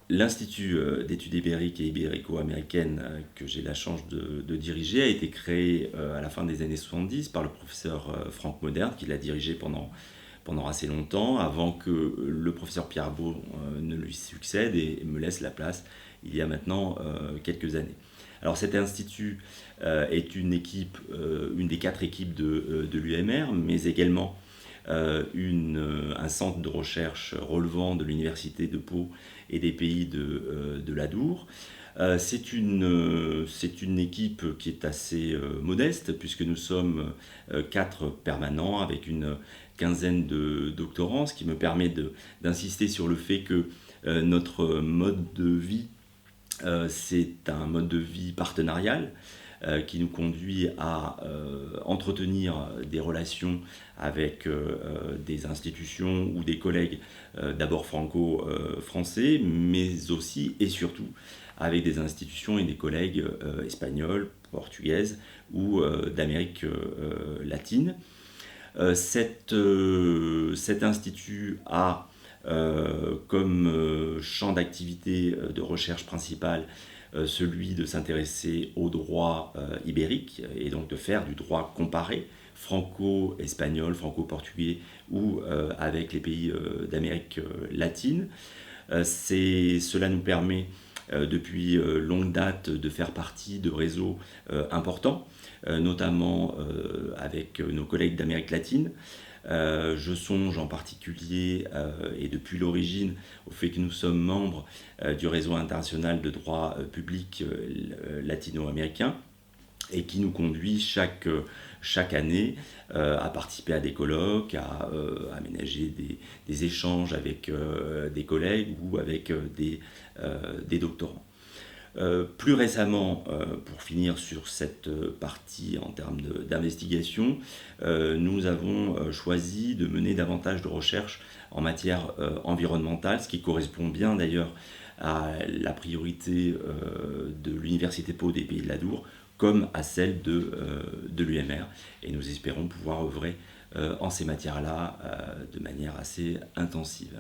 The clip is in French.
L'Institut d'études ibériques et ibérico-américaines que j'ai la chance de diriger a été créé à la fin des années 70 par le professeur Franck Moderne, qui l'a dirigé pendant assez longtemps, avant que le professeur Pierre Beau ne lui succède et me laisse la place il y a maintenant quelques années. Alors cet institut est une des 4 équipes de l'UMR, mais également un centre de recherche relevant de l'université de Pau et des pays de l'Adour. C'est une équipe qui est assez modeste, puisque nous sommes 4 permanents avec une quinzaine de doctorants, ce qui me permet d'insister sur le fait que notre mode de vie, c'est un mode de vie partenarial qui nous conduit à entretenir des relations avec des institutions ou des collègues d'abord franco-français, mais aussi et surtout avec des institutions et des collègues espagnols, portugaises ou d'Amérique latine. Cet institut a comme champ d'activité de recherche principal celui de s'intéresser au droit ibérique et donc de faire du droit comparé franco-espagnol, franco-portugais ou avec les pays d'Amérique latine. Cela nous permet depuis longue date de faire partie de réseaux importants, notamment avec nos collègues d'Amérique latine. Je songe en particulier, et depuis l'origine, au fait que nous sommes membres du réseau international de droit public latino-américain et qui nous conduit chaque année à participer à des colloques, à aménager des échanges avec des collègues ou avec des doctorants. Plus récemment, pour finir sur cette partie en termes d'investigation, nous avons choisi de mener davantage de recherches en matière environnementale, ce qui correspond bien d'ailleurs à la priorité de l'Université Pau des Pays de l'Adour, comme à celle de l'UMR. Et nous espérons pouvoir œuvrer en ces matières-là de manière assez intensive.